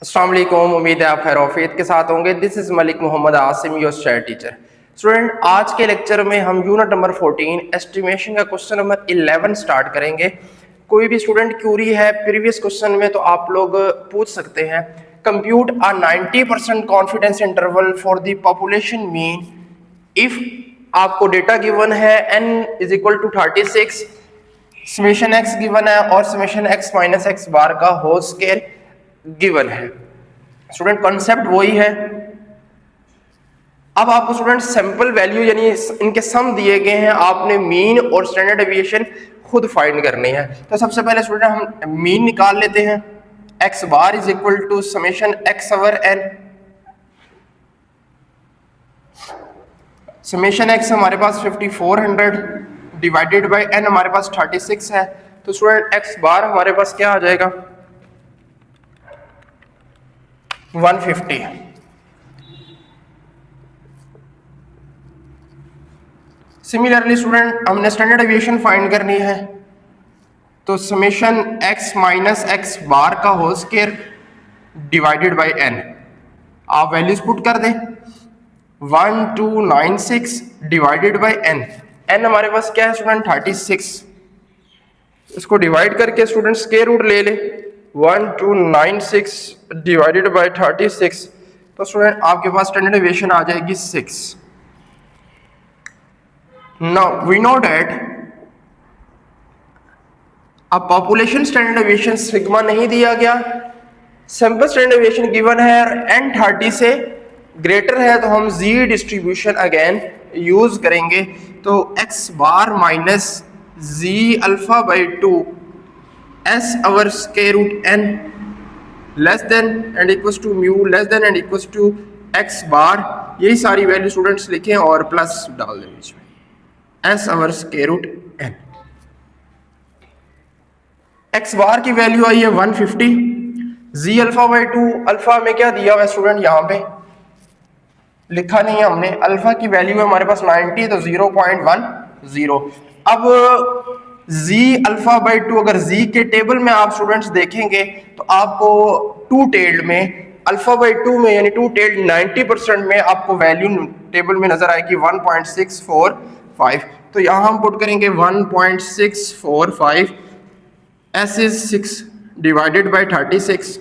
अस्सलाम वालेकुम, उम्मीद है आप खैर औफियत के साथ होंगे। This is Malik Mohammad Asim, your stat teacher. Student, आज के लेक्चर में हम यूनिट नंबर 14 एस्टिमेशन का क्वेश्चन नंबर 11 स्टार्ट करेंगे। कोई भी स्टूडेंट क्यूरी है प्रीवियस क्वेश्चन में तो आप लोग पूछ सकते हैं। Compute a 90% confidence interval for the population mean if आपको डेटा गिवन है n is equal to 36, summation x given है और summation x minus x bar का होल स्क्वायर गिवन है। स्टूडेंट कॉन्सेप्ट वही है। अब आपको स्टूडेंट सैंपल वैल्यू यानी इनके सम दिए गए हैं, आपने मीन और स्टैंडर्ड डेविएशन खुद फाइंड करनी है। तो सबसे पहले स्टूडेंट हम मीन निकाल लेते हैं। x bar is equal to summation x over n। Summation x हमारे पास 5400 डिवाइडेड बाय n हमारे पास 36 है। तो स्टूडेंट x बार हमारे पास क्या आ जाएगा 150। सिमिलरली स्टूडेंट हमने स्टैंडर्ड डेविएशन फाइंड करनी है, तो summation x minus x bar का whole square divided by n। आप वैल्यूज पुट कर दें 1296 डिवाइडेड बाय n। n हमारे पास क्या है स्टूडेंट 36। इसको डिवाइड करके स्टूडेंट स्क्वायर रूट ले ले 1296 डिवाइडेड बाय 36। तो स्टूडेंट आपके पास स्टैंडर्ड डेविएशन आ जाएगी 6। नाउ वी नो दैट अब पॉपुलेशन स्टैंडर्ड डेविएशन सिग्मा नहीं दिया गया, सैंपल स्टैंडर्ड डेविएशन गिवन है n 30 से ग्रेटर है, तो हम z डिस्ट्रीब्यूशन अगेन यूज करेंगे। तो x bar minus z alpha by 2 s over square root n less than and equals to mu less than and equals to x bar. यही सारी value students लिखें और plus डाल दें बीच में s over square root n। x बार की value आई है 150। z alpha by 2, alpha में क्या दिया हुआ है स्टूडेंट, यहाँ पे लिखा नहीं है हमने। अल्फा की वैल्यू है हमारे पास 90, तो 0.10। अब z अल्फा बाई 2 अगर z के टेबल में आप स्टूडेंट्स देखेंगे तो आपको टू टेल्ड में अल्फा बाई 2 में यानी टू टेल्ड 90% में आपको वैल्यू टेबल में नजर आएगी 1.645। तो यहाँ हम पुट करेंगे 1.645, s is 6 divided by 36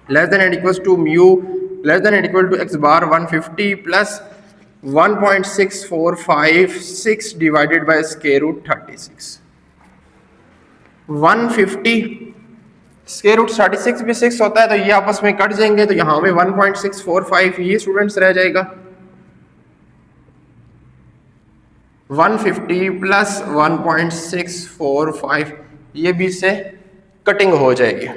less than and equals to mu less than and equal to x bar 150 plus 1.6456 divided by square root 36। 150 square root 36 भी 6 होता है, तो ये आपस में कट जाएंगे, तो यहाँ पे 1.645 ये स्टूडेंट्स रह जाएगा। 150 प्लस 1.645 ये भी से कटिंग हो जाएगी।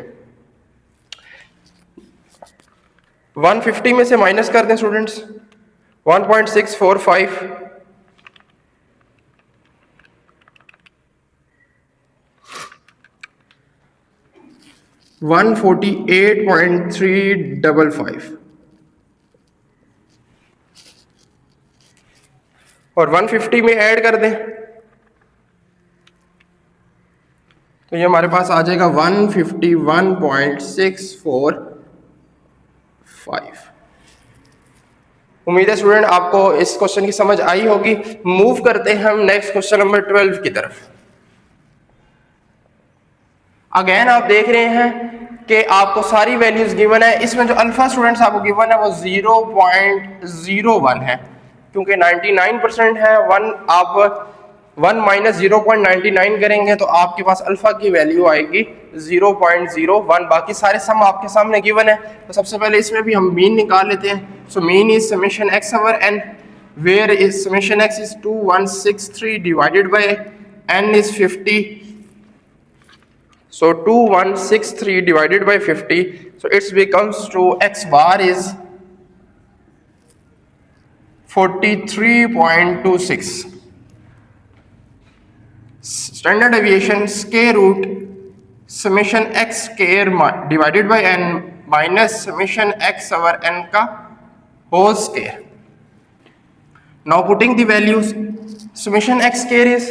150 में से माइनस कर दें स्टूडेंट्स 1.645, 148.355 और 150 में ऐड कर दें तो ये हमारे पास आ जाएगा 151.645। उम्मीद है स्टूडेंट आपको इस क्वेश्चन की समझ आई होगी। मूव करते हैं हम नेक्स्ट क्वेश्चन नंबर 12 की तरफ। अगेन आप देख रहे हैं कि आपको सारी वैल्यूज गिवन है। इसमें जो अल्फा स्टूडेंट्स आपको गिवन है वो 0.01 है, क्योंकि 99% है। 1 माइनस 0.99 करेंगे तो आपके पास अल्फा की वैल्यू आएगी 0.01। बाकी सारे सम आपके सामने गिवन है। तो सबसे पहले इसमें भी हम मीन निकाल लेते हैं। So mean is summation x over n, where is summation x is 2163 divided by n is 50। So 2163 divided by 50, so it becomes to x bar is 43.26. Standard deviation square root summation x square divided by n minus summation x over n का whole square. Now putting the values, summation x square is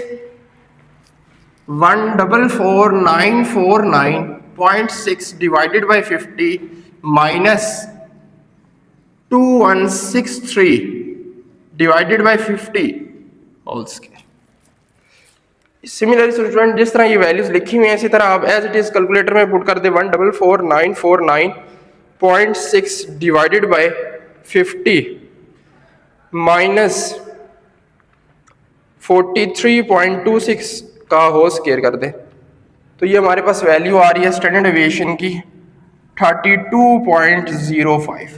144,949 0.6 divided by 50 minus 2163 divided by 50 whole square. Similarly student जिस तरह ये values लिखी हुई हैं इसी तरह आप एज इट इज कैलकुलेटर में पुट कर दे 144,949.6 डिवाइडेड बाय 50 माइनस 43.26 का होल स्क्वायर कर दे, तो ये हमारे पास वैल्यू आ रही है स्टैंडर्ड डेविएशन की 32.05।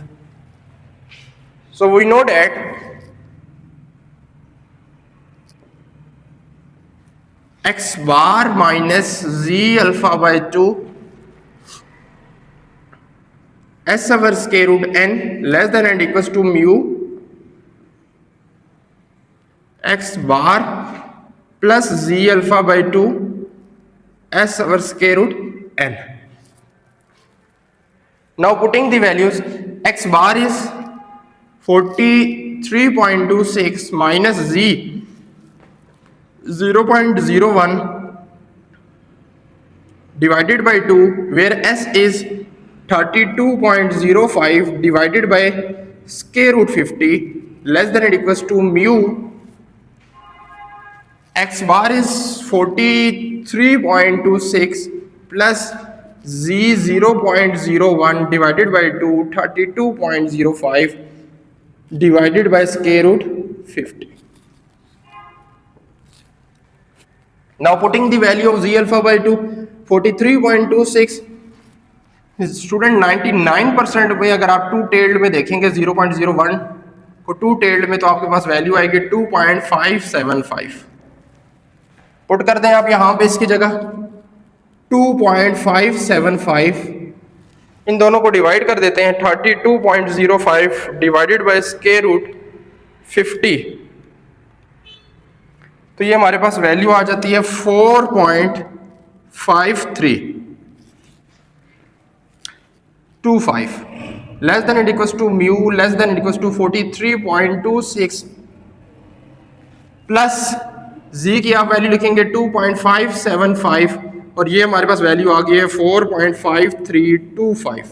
So we know that x bar minus z alpha by 2 s over square root n less than and equals to mu x bar plus z alpha by 2 s over square root n. Now putting the values, x bar is 43.26 minus z 0.01 divided by 2, where s is 32.05 divided by square root 50 less than or equals to mu x bar is 43.26 plus z 0.01 divided by 2 32.05 divided by square root 50. Now putting the value of z alpha by 2 43.26 student 99% में अगर आप to tailed में देखेंगे 0.01 को to tailed में तो आपके पास value आएगी 2.575। पुट कर दें आप यहां पे इसकी जगह 2.575, इन दोनों को डिवाइड कर देते हैं 32.05 डिवाइडेड बाय स्क्वायर रूट 50, तो ये हमारे पास वैल्यू आ जाती है 4.5325 less than it equals to mu less than it equals to 43.26 plus जी की आप वैल्यू लिखेंगे 2.575 और ये हमारे पास वैल्यू आ गई है 4.5325।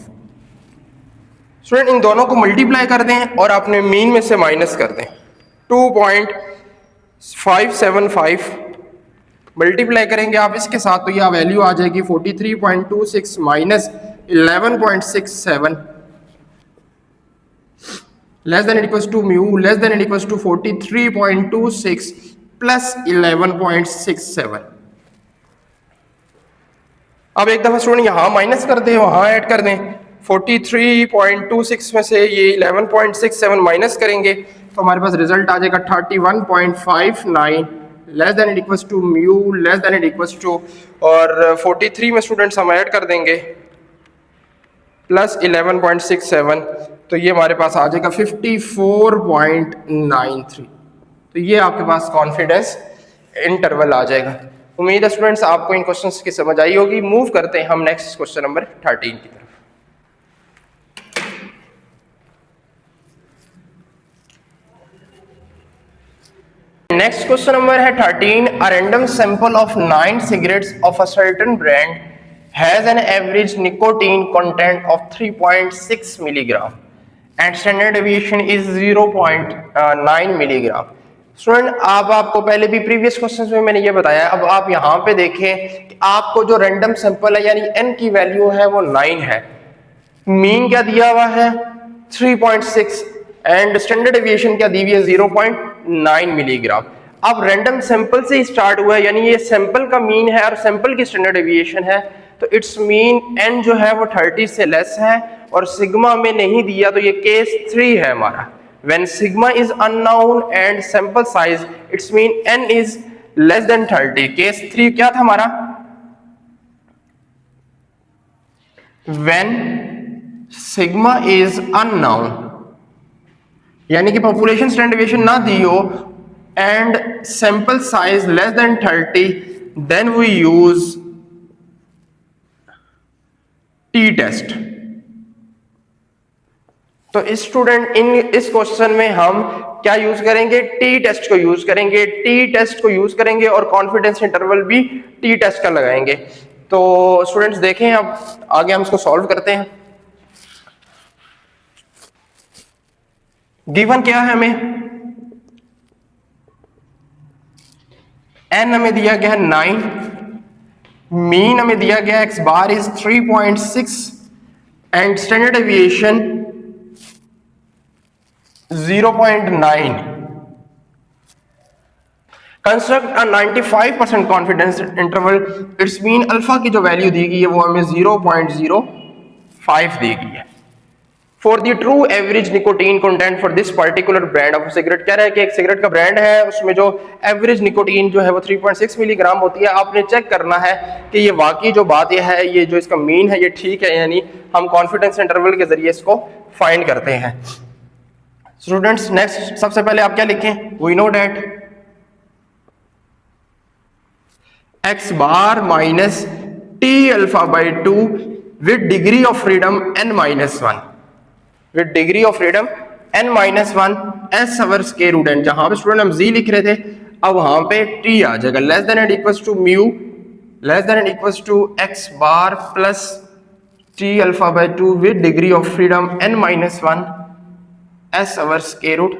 स्टूडेंट इन दोनों को मल्टीप्लाई कर दें और अपने मीन में से माइनस कर दें। 2.575 मल्टीप्लाई करेंगे आप इसके साथ तो यह वैल्यू आ जाएगी 43.26 minus 11.67 less than equals to mu less than equals to 43.26 plus 11.67। अब एक दफा स्टूडेंट यहां माइनस कर दें वहां ऐड कर दें, 43.26 में से ये 11.67 माइनस करेंगे तो हमारे पास रिजल्ट आ जाएगा 31.59 less than it equals to mu less than it equals to, और 43 में स्टूडेंट्स हम ऐड कर देंगे प्लस 11.67, तो ये हमारे पास आ जाएगा 54.93। तो ये आपके पास कॉन्फिडेंस इंटरवल आ जाएगा। उम्मीद है स्टूडेंट्स आपको इन क्वेश्चंस की समझ आई होगी। मूव करते हैं हम नेक्स्ट क्वेश्चन नंबर 13 की तरफ। नेक्स्ट क्वेश्चन नंबर है 13। A random sample of 9 cigarettes of a certain brand has an average nicotine content of 3.6 milligram and standard deviation is 0.9 milligram। Student आपको पहले भी प्रीवियस क्वेश्चंस में मैंने ये बताया, अब आप यहाँ पे देखें कि आपको जो रैंडम सैंपल है यानी n की वैल्यू है वो 9 है, मीन क्या दिया हुआ है 3.6 एंड स्टैंडर्ड डेविएशन क्या दी हुई है 0.9 मिलीग्राम। अब रैंडम सैंपल से स्टार्ट हुआ है यानी ये सैंपल का मीन है और सैंपल की स्टैंडर्ड डेविएशन है, तो इट्स मीन n जो है वो 30 से लेस है और सिग्मा में नहीं दिया तो ये केस 3 है हमारा। When sigma is unknown and sample size, its mean n is less than 30. Case 3 क्या था हमारा? When sigma is unknown, यानी कि population standard deviation ना दी हो and sample size less than 30, then we use t-test। तो स्टूडेंट इस question में हम क्या यूज करेंगे, टी टेस्ट को यूज करेंगे, टी टेस्ट को यूज करेंगे और कॉन्फिडेंस इंटरवल भी टी टेस्ट का लगाएंगे। तो स्टूडेंट्स देखें, अब आगे हम इसको सॉल्व करते हैं। गिवन क्या है हमें, n हमें दिया गया है 9, मीन हमें दिया गया x bar is 3.6 and standard deviation 0.9। Construct a 95% confidence interval, it's mean alpha की जो वैल्यू दी गई है वो हमें 0.05 दी गई है। For the true average nicotine content for this particular brand of cigarette, कह रहा है कि एक सिगरेट का ब्रांड है, उसमें जो एवरेज निकोटीन जो है वो 3.6 मिलीग्राम होती है। आपने चेक करना है कि ये वाकई जो बात ये है, ये जो इसका मीन है ये ठीक है, यानी हम कॉन्फिडेंस इंटरवल के जरिए इसको फाइंड करते हैं। स्टूडेंट्स नेक्स्ट, सबसे पहले आप क्या लिखें, we know that x bar minus t alpha by 2 with degree of freedom n minus 1, with degree of freedom n minus 1 s over square root n। जहां पे स्टूडेंट हम z लिख रहे थे, अब वहां पे t आ जाएगा, less than and equals to mu less than and equals to x bar plus t alpha by 2 with degree of freedom n minus 1 s over square root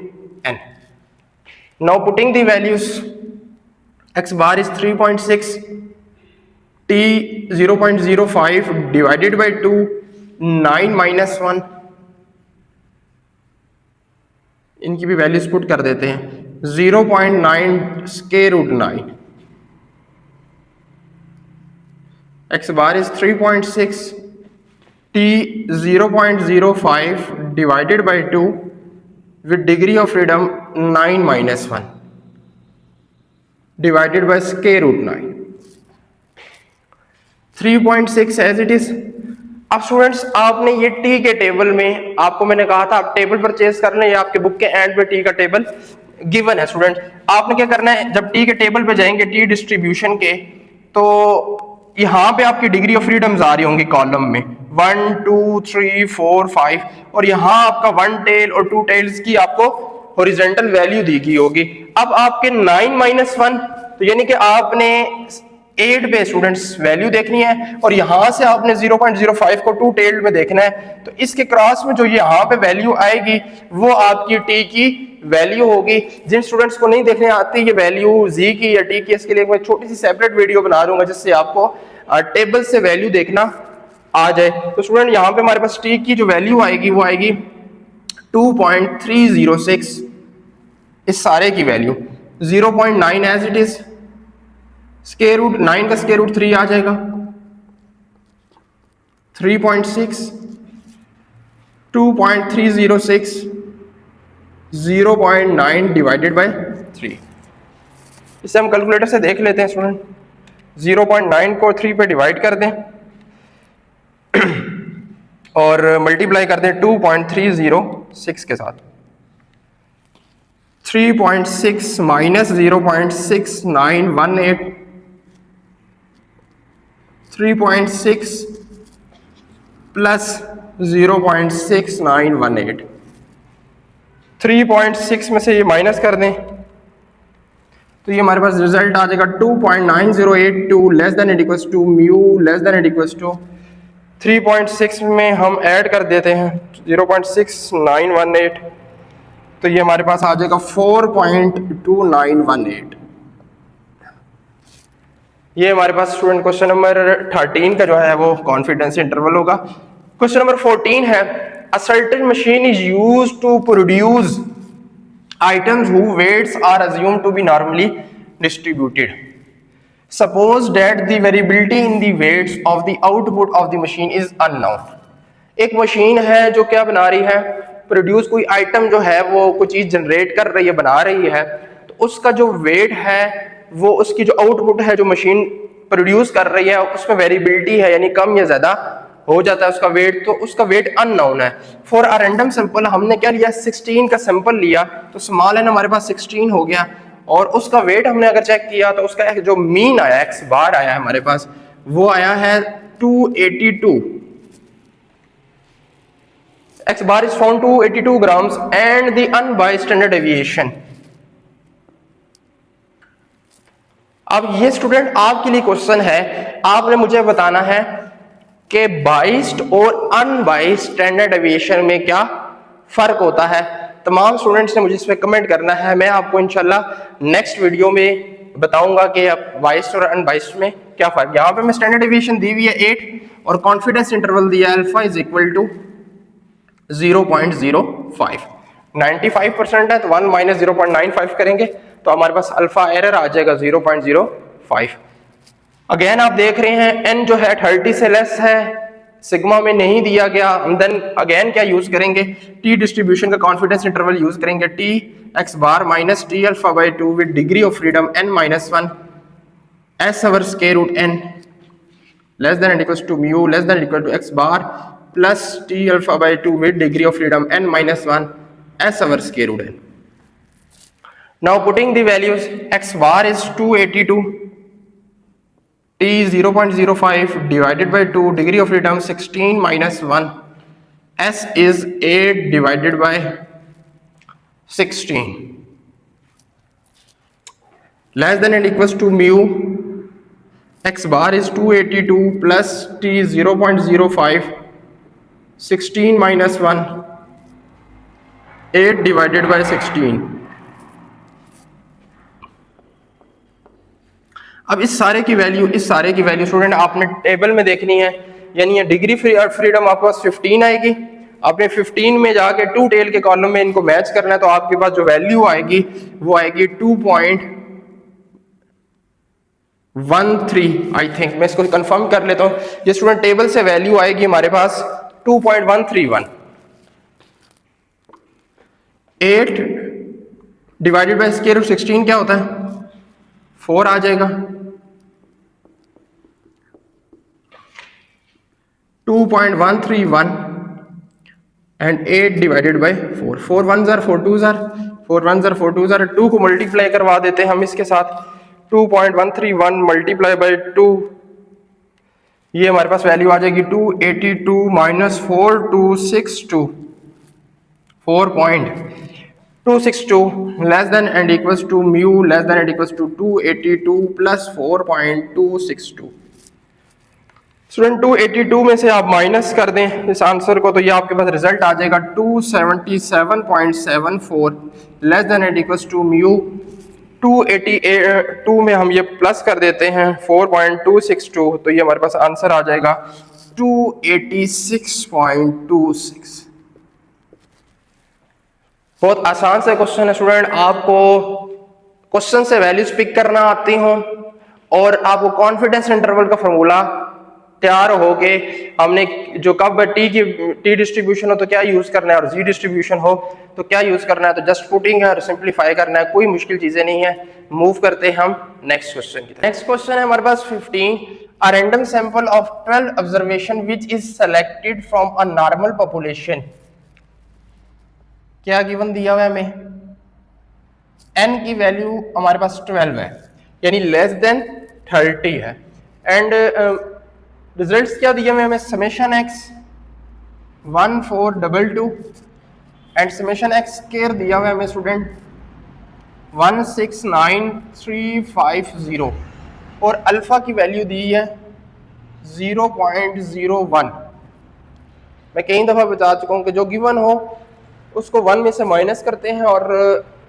n। Now putting the values, x bar is 3.6, t 0.05 divided by 2, 9 minus 1, इनकी भी values put कर देते हैं, 0.9 square root 9। x bar is 3.6, t 0.05 divided by 2 with degree of freedom 9 minus 1 divided by square root 9, 3.6 as it is. अब students आपने ये T के table में, आपको मैंने कहा था आप टेबल परचेज कर लें, या आपके बुक के एंड पे टी का टेबल गिवन है। स्टूडेंट आपने क्या करना है, जब टी के टेबल पे जाएंगे टी डिस्ट्रीब्यूशन के, तो यहाँ पे आपकी डिग्री ऑफ फ्रीडम्स आ रही होंगी कॉलम में 1 2 3 4 5, और यहाँ आपका 1 टेल और 2 टेल्स की आपको हॉरिजॉन्टल वैल्यू दी गई होगी। अब आपके 9 माइनस 1, तो यानी कि आपने 8 पे स्टूडेंट्स वैल्यू देखनी है, और यहां से आपने 0.05 को 2 टेल्ड में देखना है। तो इसके क्रॉस में जो यहाँ पे वैल्यू आएगी वो आपकी टी की वैल्यू होगी। जिन स्टूडेंट्स को नहीं देखने आती ये वैल्यू जी की या टी की, इसके लिए मैं छोटी सी सेपरेट वीडियो बना दूंगा जिससे आपको टेबल से वैल्यू देखना आ जाए। तो स्टूडेंट यहाँ पे हमारे पास टी की जो वैल्यू आएगी वो आएगी 2.306, इस सारे की value 0.9 as it is, square root 9 का स्क्वायर रूट 3 आ जाएगा, 3.6 2.306 0.9 डिवाइडेड बाय 3। इसे हम कैलकुलेटर से देख लेते हैं स्टूडेंट, 0.9 को 3 पे डिवाइड कर दें और मल्टीप्लाई कर दें 2.306 के साथ। 3.6 माइनस 0.6918, 3.6 प्लस 0.6918, 3.6 में से ये माइनस कर दें तो ये हमारे पास रिजल्ट आ जाएगा 2.9082 less than it equals to mu less than it equals to 3.6 में हम ऐड कर देते हैं 0.6918, तो ये हमारे पास आ जाएगा 4.2918। ये हमारे पास स्टूडेंट क्वेश्चन नंबर 13 का जो है वो कॉन्फिडेंस इंटरवल होगा। क्वेश्चन नंबर 14 है, a certain machine is used to produce items who weights are assumed to be normally distributed. Suppose that the variability in the weights of the output of the machine is unknown. एक machine है जो क्या बना रही है, produce कोई item जो है वो कोई चीज जनरेट कर रही है, बना रही है, तो उसका जो वेट है वो उसकी जो आउटपुट है जो मशीन प्रोड्यूस कर रही है उसमें वेरिएबिलिटी है, यानी कम या ज्यादा हो जाता है उसका वेट, तो उसका वेट अननोन है। फॉर अ रैंडम सैंपल हमने क्या लिया, 16 का सैंपल लिया, तो स्मॉल एन हमारे पास 16 हो गया, और उसका वेट हमने अगर चेक किया तो उसका जो मीन आया एक्स बार आया है हमारे पास वो आया है 282। X bar is found to 82 grams and the unbiased standard deviation। अब ये स्टूडेंट आपके लिए क्वेश्चन है, आपने मुझे बताना है कि बाइस्ड और अनबाइस्ड स्टैंडर्ड डेविएशन में क्या फर्क होता है। तमाम स्टूडेंट्स ने मुझे इस पे कमेंट करना है, मैं आपको इंशाल्लाह नेक्स्ट वीडियो में बताऊंगा कि बाइस्ड और अनबाइस्ड में क्या फर्क। यहाँ पे मैं स्टैंडर्ड डेविएशन दी हुई है 8 और कॉन्फिडेंस इंटरवल दिया है अल्फा इज इक्वल टू 0.05। 95% है तो 1 माइनस 0.95 करेंगे तो हमारे पास अल्फा एरर आ जाएगा 0.05। अगेन आप देख रहे हैं n जो है 30 से लेस है, सिग्मा में नहीं दिया गया। हम देन अगेन क्या यूज करेंगे, टी डिस्ट्रीब्यूशन का कॉन्फिडेंस इंटरवल यूज करेंगे, t x bar minus t alpha by 2 with degree of freedom n minus 1 s over square root n less than and equals to mu less than equal to x bar plus t alpha by 2 with degree of freedom n minus 1 s over square root n। Now putting the values, x bar is 282, t 0.05 divided by 2 degree of freedom 16 minus 1, s is 8 divided by 16 less than and equals to mu, x bar is 282 plus t 0.05 16 minus 1 8 divided by 16। अब इस सारे की value student आपने table में देखनी है, यानी ये डिग्री फ्रीडम आपके पास 15 आएगी, आपने 15 में जाके 2 टेल के कॉलम में इनको मैच करना है, तो आपके पास जो वैल्यू आएगी वो आएगी 2.13। आई थिंक मैं इसको कंफर्म कर लेता हूँ, ये स्टूडेंट टेबल से वैल्यू आएगी हमारे पास 2.131। 8 डिवाइडेड बाय स्क्वायर रूट 16 क्या होता है, 4 आ जाएगा। 2.131 and 8 divided by 4, 4 1s are 4 2s are 4 1s are 4 2s are 2 को मल्टीप्लाई करवा देते हैं हम इसके साथ, 2.131 मल्टीप्लाई बाय 2, ये हमारे पास वैल्यू आ जाएगी 282 minus 4262 4.262 less than and equals to mu less than and equals to 282 plus 4.262। Student 282 में से आप माइनस कर दें इस आंसर को तो ये आपके पास रिजल्ट आ जाएगा 277.74 less than and equals to mu 282 में हम ये प्लस कर देते हैं 4.262 तो ये हमारे पास आंसर आ जाएगा 286.26। बहुत आसान से क्वेश्चन है स्टूडेंट, आपको क्वेश्चन से वैल्यूज पिक करना आती हो और आपको कॉन्फिडेंस इंटरवल का फॉर्मूला तैयार हो के हमने जो कब टी डिस्ट्रीब्यूशन हो तो क्या यूज करना है और जी डिस्ट्रीब्यूशन हो तो क्या यूज करना है, तो जस्ट पुटिंग है और सिंप्लीफाई करना है, कोई मुश्किल चीजें नहीं है। मूव करते हैं हम नेक्स्ट क्वेश्चन की तरफ। नेक्स्ट क्वेश्चन है हमारे पास 15, a random sample of 12 observation which is selected from a normal population. क्या गिवन दिया हुआ है हमें, n की वैल्यू हमारे पास 12 है यानी लेस देन 30 है, एंड रिजल्ट्स क्या दिए हुए हमें, summation x 1422 and summation x square दिया हुआ है हमें स्टूडेंट 169350 और अल्फा की वैल्यू दी है 0.01। मैं कई दफा बता चुका हूं कि जो गिवन हो उसको 1 में से माइनस करते हैं और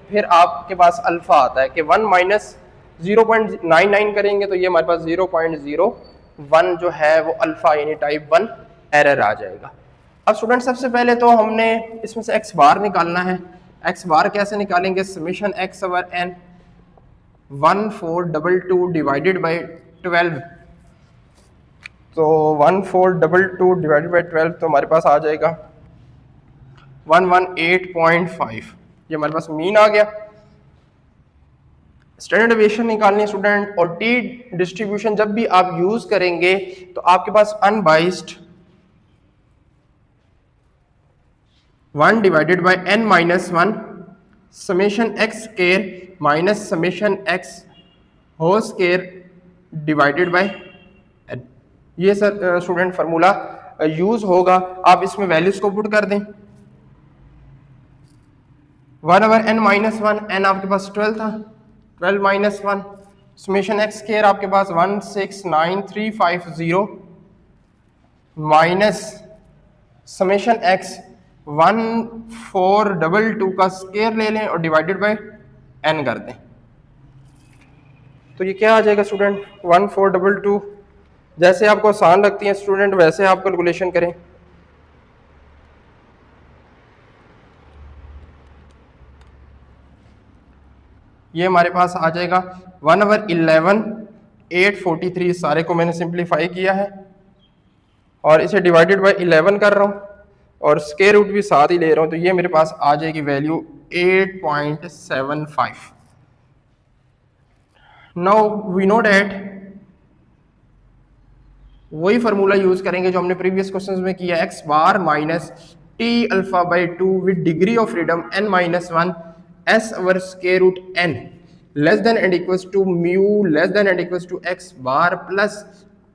फिर आपके पास अल्फा आता है कि 1 माइनस 0.99 करेंगे तो ये हमारे पास 0.01 जो है वो अल्फा यानी टाइप 1 एरर आ जाएगा। अब स्टूडेंट सबसे पहले तो हमने इसमें से एक्स बार निकालना है। एक्स बार कैसे निकालेंगे, summation x over n 1422 divided by 12, तो 1422 डिवाइडेड बाई 12 तो हमारे पास आ जाएगा 118.5, ये हमारे पास मीन आ गया। स्टैंडर्ड डेविएशन निकालनी है स्टूडेंट, और टी डिस्ट्रीब्यूशन जब भी आप यूज करेंगे तो आपके पास unbiased 1 divided by n minus 1 summation x square minus summation x whole square divided by n। ये सर स्टूडेंट फार्मूला यूज होगा। आप इसमें वैल्यूज को पुट कर दें, 1 ओवर n माइनस 1, n आपके पास 12 था, 12 माइनस 1 समेशन एक्स स्क्वायर आपके पास 169,350 माइनस समेशन एक्स 1422 का स्क्वायर ले लें और डिवाइडेड बाय एन कर दें। तो ये क्या आ जाएगा स्टूडेंट 1422। जैसे आपको आसान लगती है स्टूडेंट वैसे आप कैलकुलेशन करें। ये हमारे पास आ जाएगा 1/11 सारे को मैंने सिंप्लीफाई किया है और इसे डिवाइडेड बाय 11 कर रहा हूँ और स्क्वायर रूट भी साथ ही ले रहा हूँ। तो ये मेरे पास आ जाएगी value 8.75। Now we know that वही फार्मूला यूज करेंगे जो हमने प्रीवियस क्वेश्चंस में किया, x bar minus t alpha by 2 with degree of freedom n minus 1 s over square root n less than and equals to mu less than and equals to x bar plus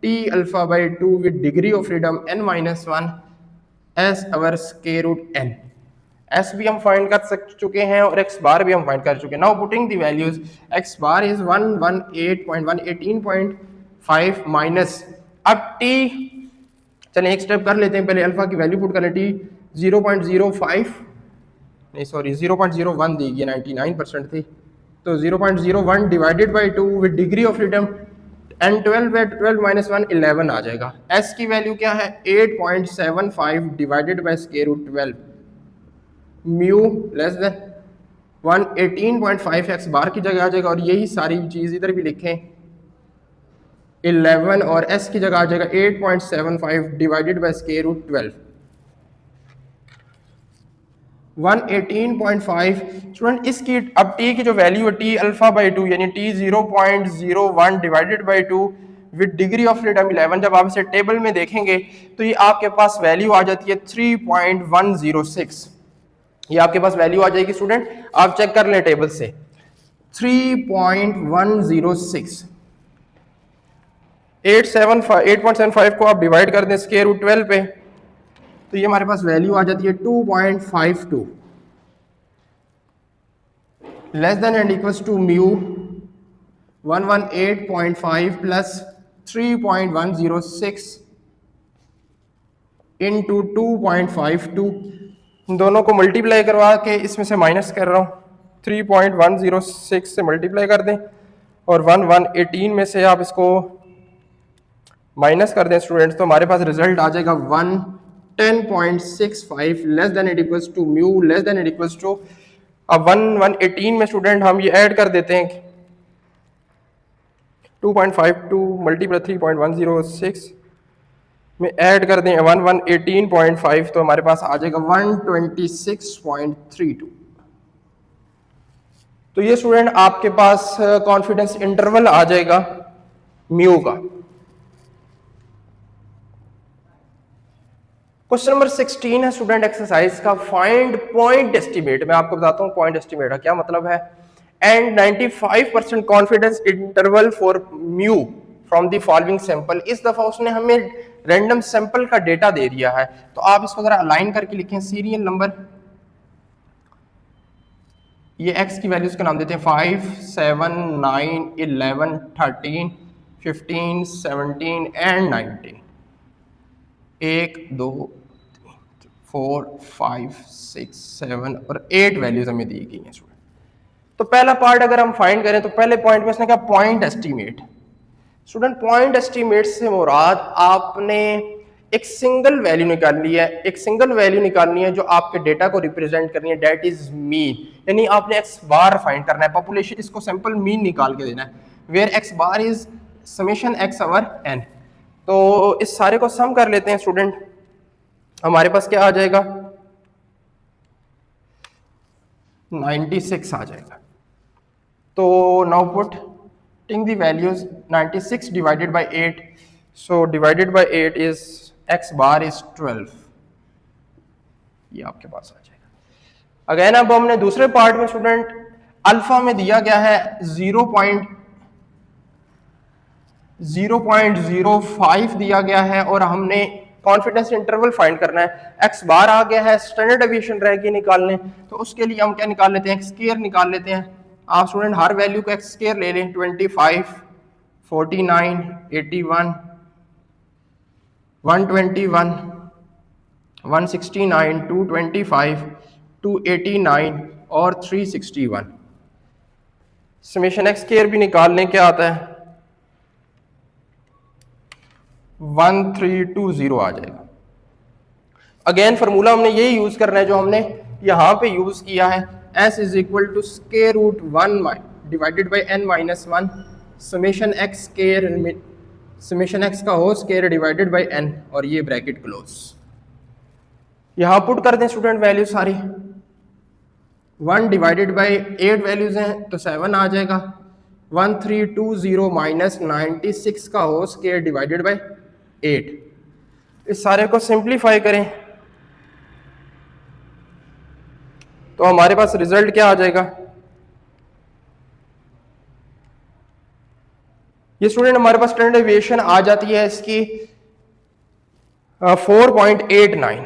t alpha by 2 with degree of freedom n minus 1 s over square root n। S भी हम find कर चुके हैं और x बार भी हम find कर चुके हैं। Now putting the values, x bar is 118.118.5 minus, अब टी चलिए एक स्टेप कर लेते हैं, पहले अल्फा की वैल्यू पुट कर लें, टी 0.05 नहीं सॉरी 0.01 दी गई, 99% थी, तो 0.01 divided by 2 with degree of freedom and 12 minus 1 11 आ जाएगा। एस की वैल्यू क्या है 8.75 divided by square root 12 mu less than 118.5 x bar की जगह आ जाएगा और यही सारी चीज इधर भी लिखें 11 और s की जगह आ जाएगा 8.75 divided by square root 12 118.5। Student इसकी अब t की जो वैल्यू है t अल्फा बाई 2 यानी t 0.01 divided by 2 with degree of freedom 11, जब आप इसे टेबल में देखेंगे तो ये आपके पास वैल्यू आ जाती है 3.106। ये आपके पास वैल्यू आ जाएगी स्टूडेंट, आप चेक कर लें टेबल से 3.106। 8.75 को आप डिवाइड कर दें स्क्वायर रूट 12 पे तो ये हमारे पास वैल्यू आ जाती है 2.52 less than and equals to mu 118.5 plus 3.106 into 2.52, दोनों को मल्टीप्लाई करवा के इसमें से माइनस कर रहा हूँ, 3.106 से मल्टीप्लाई कर दें और 118 में से आप इसको माइनस कर दें स्टूडेंट्स, तो हमारे पास रिजल्ट आ जाएगा 110.65 less than it equals to mu less than it equals to, अब 118 में स्टूडेंट हम ये ऐड कर देते हैं 2.52 मल्टीप्लाई 3.106 में ऐड कर दें 118.5 तो हमारे पास आ जाएगा 126.32। तो ये स्टूडेंट आपके पास कॉन्फिडेंस इंटरवल आ जाएगा म्यू का। क्वेश्चन नंबर 16 है स्टूडेंट एक्सरसाइज का, फाइंड पॉइंट एस्टिमेट। मैं आपको बताता हूं पॉइंट एस्टिमेट का क्या मतलब है। And 95% confidence interval for mu from the following sample. इस दफा उसने हमें रैंडम सैंपल का डेटा दे दिया है, तो आप इसको जरा अलाइन करके लिखें सीरियल नंबर। ये एक्स की वैल्यूज का नाम देते हैं 5, 7, 9, 11, 13, 15, 17 एंड 19। 1, 2, 4, 5, 6, 7 और 8 वैल्यूज हमें दी गई हैं स्टूडेंट। तो पहला पार्ट अगर हम फाइंड करें तो पहले पॉइंट में उसने कहा point estimate. Student point estimate से मुराद आपने एक सिंगल वैल्यू निकालनी है, एक सिंगल वैल्यू निकालनी है जो आपके डेटा को रिप्रेजेंट करनी है, डेट इज मीन, यानी आपने एक्स बार फाइंड करना है, पॉपुलेशन इसको सिंपल मीन निकाल के देना है, where x bar is summation x over n. तो इस सारे को सम कर लेते हैं स्टूडेंट, हमारे पास क्या आ जाएगा 96 आ जाएगा। तो now putting the values 96 divided by 8, so divided by 8 is x bar is 12, ये आपके पास आ जाएगा। अगेन अब हमने दूसरे पार्ट में स्टूडेंट अल्फा में दिया गया है 0.05 दिया गया है और हमने कॉन्फिडेंस इंटरवल फाइंड करना है। एक्स बार आ गया है, स्टैंडर्ड डेविएशन रह गई निकालने, तो उसके लिए हम क्या निकाल लेते हैं, एक्स स्क्वायर निकाल लेते हैं। आप स्टूडेंट हर वैल्यू का एक्स स्क्वायर ले लें, 25, 49, 81, 121, 169, 225, 289 और 361। समेशन एक्स स्क्वायर भी निकाल लें, क्या आता है 1320 आ जाएगा। अगेन फार्मूला हमने यही यूज करना है जो हमने यहां पे यूज किया है, s is equal to square root 1 divided by n minus 1 summation x square, summation x का whole square divided by n और ये ब्रैकेट क्लोज। यहां पुट कर दें स्टूडेंट वैल्यू सारी, 1 डिवाइडेड बाई 8 वैल्यूज हैं तो 7 आ जाएगा, 1320 माइनस 96 का होल स्क्वायर डिवाइडेड बाई 8। इस सारे को सिंप्लीफाई करें तो हमारे पास रिजल्ट क्या आ जाएगा, ये स्टूडेंट हमारे पास स्टैंडर्ड डेविएशन आ जाती है इसकी 4.89।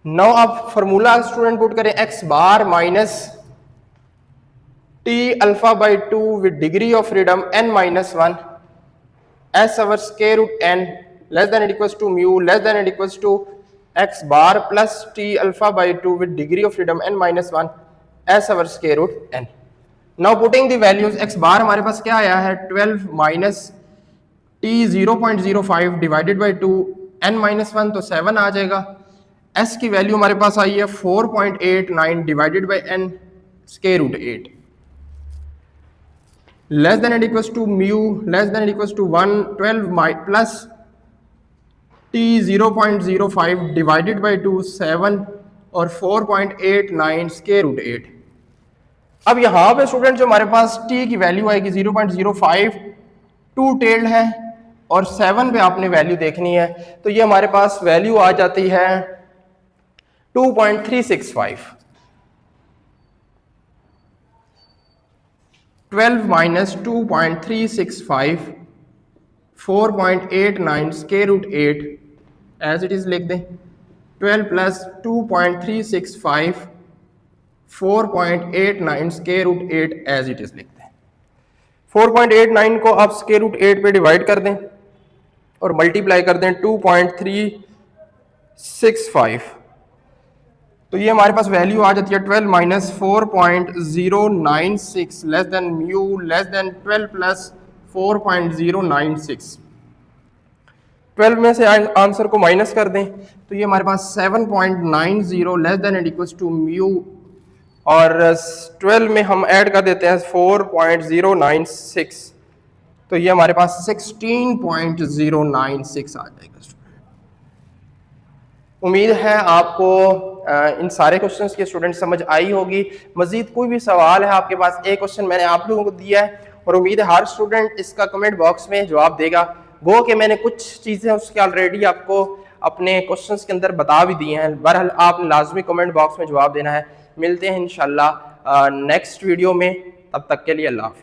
नाउ आप फॉर्मूला स्टूडेंट पुट करें, x bar minus t alpha by 2 with degree of freedom n minus 1 s over square root n less than equals to mu less than equals to x bar plus t alpha by 2 with degree of freedom n minus 1 s over square root n। Now putting the values, x bar हमारे पास क्या आया है 12 minus t 0.05 divided by 2 n minus 1 तो 7 आ जाएगा। s की value हमारे पास आई है 4.89 divided by n square root 8 less than equals to mu less than equals to 112 plus t 0.05 divided by 2 7 और 4.89 स्क्वायर रूट 8। अब यहां पे स्टूडेंट जो हमारे पास t की वैल्यू आएगी 0.05 टू टेल्ड है और 7 पे आपने वैल्यू देखनी है, तो ये हमारे पास वैल्यू आ जाती है 2.365। 12 minus 2.365 4.89 square root 8 as it is लिख दें, 12 plus 2.365 4.89 square root 8 as it is लिख दें। 4.89 को आप स्क्वायर रूट 8 पे डिवाइड कर दें और मल्टीप्लाई कर दें 2.365, तो ये हमारे पास वैल्यू आ जाती है 12 minus 4.096 less than mu less then 12 plus 4.096। 12 में से आंसर को माइनस कर दें तो ये हमारे पास 7.90 less than and equals to mu और 12 में हम ऐड कर देते हैं 4.096 तो ये हमारे पास 16.096 आ जाएगा। उम्मीद है आपको इन सारे क्वेश्चंस की स्टूडेंट समझ आई होगी। मजीद कोई भी सवाल है आपके पास, एक क्वेश्चन मैंने आप लोगों को दिया है और उम्मीद है हर स्टूडेंट इसका कमेंट बॉक्स में जवाब देगा। गो कि मैंने कुछ चीज़ें उसके ऑलरेडी आपको अपने क्वेश्चंस के अंदर बता भी दिए हैं, बहरहाल आपने लाजमी कमेंट बॉक्स में जवाब देना है। मिलते हैं इंशाल्लाह नेक्स्ट वीडियो में, तब तक के लिए अल्लाह हाफ़िज़।